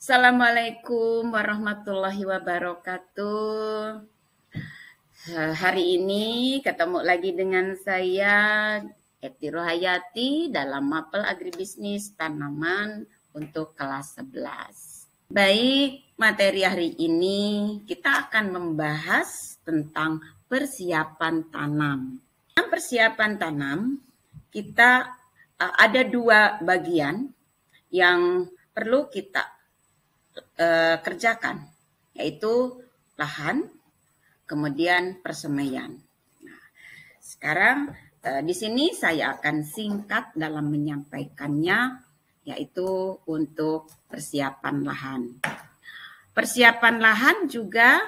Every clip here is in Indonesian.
Assalamualaikum warahmatullahi wabarakatuh. Hari ini ketemu lagi dengan saya, Eti Rohayati, dalam Mapel Agribisnis Tanaman untuk kelas 11. Baik, materi hari ini kita akan membahas tentang persiapan tanam. Dalam persiapan tanam, kita ada dua bagian yang perlu kita kerjakan, yaitu lahan, kemudian persemaian. Nah, sekarang di sini saya akan singkat dalam menyampaikannya, yaitu untuk persiapan lahan. Persiapan lahan juga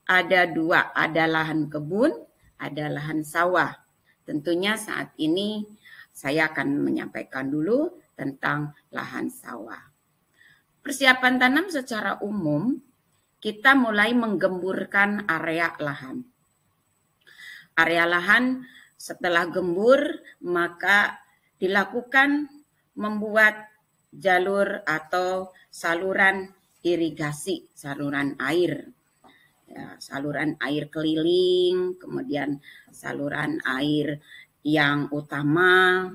ada dua, ada lahan kebun, ada lahan sawah. Tentunya saat ini saya akan menyampaikan dulu tentang lahan sawah. Persiapan tanam secara umum, kita mulai menggemburkan area lahan. Area lahan setelah gembur, maka dilakukan membuat jalur atau saluran irigasi, saluran air. Ya, saluran air keliling, kemudian saluran air yang utama.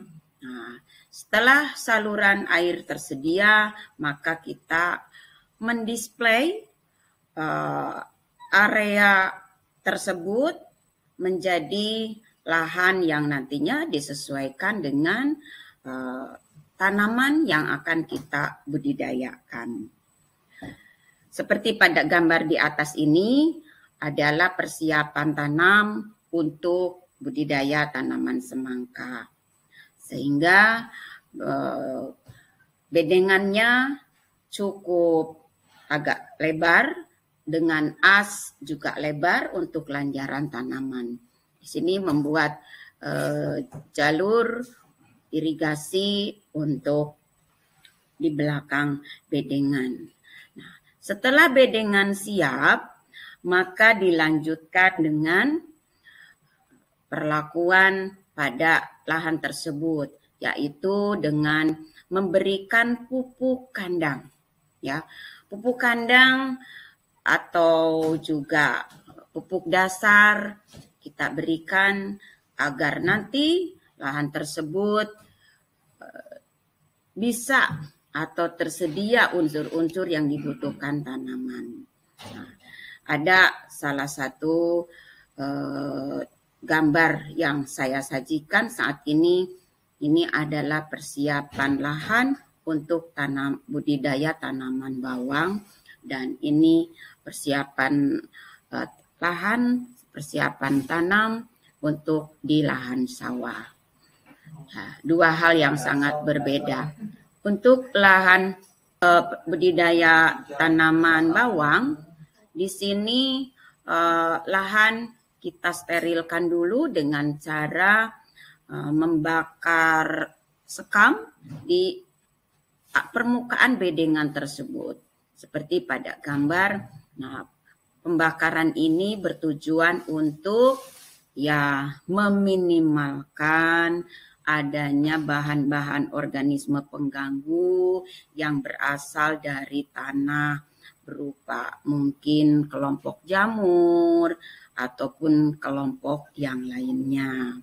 Nah, setelah saluran air tersedia, maka kita mendisplay area tersebut menjadi lahan yang nantinya disesuaikan dengan tanaman yang akan kita budidayakan. Seperti pada gambar di atas ini adalah persiapan tanam untuk budidaya tanaman semangka. Sehingga bedengannya cukup agak lebar, dengan as juga lebar untuk lanjaran tanaman. Di sini membuat jalur irigasi untuk di belakang bedengan. Nah, setelah bedengan siap, maka dilanjutkan dengan perlakuan pada lahan tersebut, yaitu dengan memberikan pupuk kandang, ya, pupuk kandang atau juga pupuk dasar kita berikan agar nanti lahan tersebut bisa atau tersedia unsur-unsur yang dibutuhkan tanaman. Nah, ada salah satu gambar yang saya sajikan saat ini adalah persiapan lahan untuk tanam budidaya tanaman bawang, dan ini persiapan lahan, persiapan tanam untuk di lahan sawah. Nah, dua hal yang sangat berbeda. Untuk lahan budidaya tanaman bawang, di sini lahan kita sterilkan dulu dengan cara membakar sekam di permukaan bedengan tersebut. Seperti pada gambar. Nah, pembakaran ini bertujuan untuk meminimalkan adanya bahan-bahan organisme pengganggu yang berasal dari tanah, berupa mungkin kelompok jamur ataupun kelompok yang lainnya.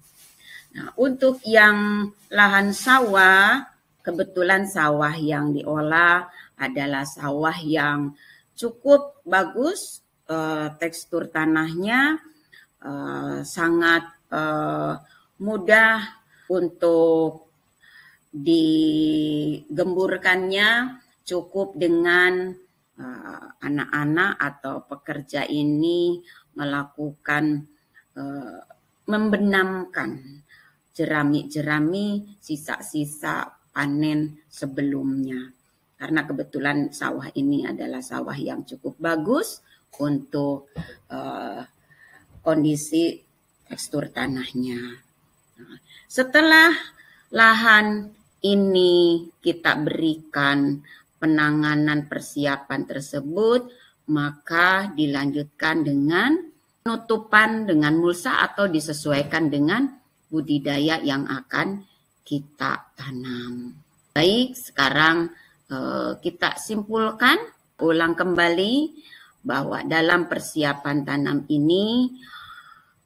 Nah, untuk yang lahan sawah, kebetulan sawah yang diolah adalah sawah yang cukup bagus, tekstur tanahnya sangat mudah untuk digemburkannya, cukup dengan anak-anak atau pekerja ini melakukan membenamkan jerami-jerami sisa-sisa panen sebelumnya. Karena kebetulan sawah ini adalah sawah yang cukup bagus untuk kondisi tekstur tanahnya. Nah, setelah lahan ini kita berikan penanganan persiapan tersebut, maka dilanjutkan dengan penutupan dengan mulsa atau disesuaikan dengan budidaya yang akan kita tanam. Baik, sekarang kita simpulkan Ulang kembali bahwa dalam persiapan tanam ini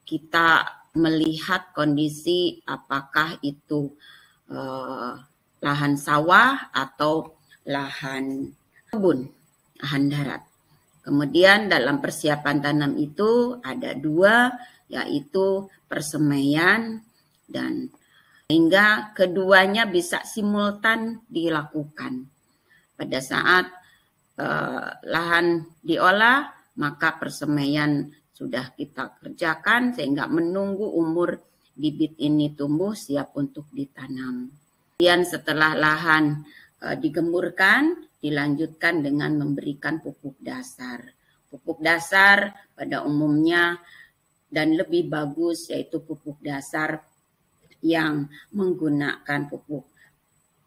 kita melihat kondisi apakah itu lahan sawah atau lahan kebun, lahan darat. Kemudian dalam persiapan tanam itu ada 2, yaitu persemaian dan sehingga keduanya bisa simultan dilakukan. Pada saat lahan diolah, maka persemaian sudah kita kerjakan sehingga menunggu umur bibit ini tumbuh siap untuk ditanam. Kemudian setelah lahan digemburkan, dilanjutkan dengan memberikan pupuk dasar. Pupuk dasar pada umumnya dan lebih bagus yaitu pupuk dasar yang menggunakan pupuk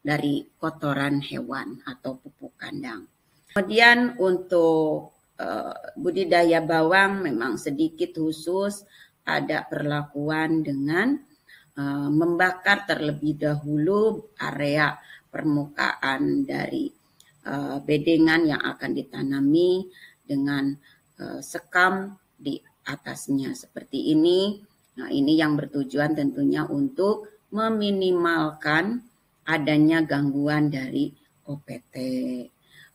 dari kotoran hewan atau pupuk kandang. Kemudian untuk budidaya bawang memang sedikit khusus, ada perlakuan dengan membakar terlebih dahulu area permukaan dari bedengan yang akan ditanami dengan sekam di atasnya seperti ini. Nah, ini yang bertujuan tentunya untuk meminimalkan adanya gangguan dari OPT,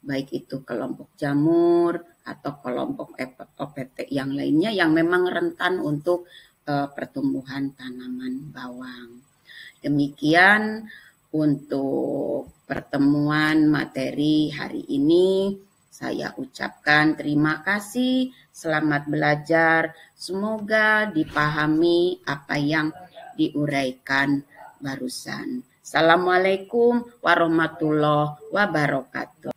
baik itu kelompok jamur atau kelompok OPT yang lainnya yang memang rentan untuk pertumbuhan tanaman bawang. Demikian untuk pertemuan materi hari ini. Saya ucapkan terima kasih, selamat belajar, semoga dipahami apa yang diuraikan barusan. Assalamualaikum warahmatullahi wabarakatuh.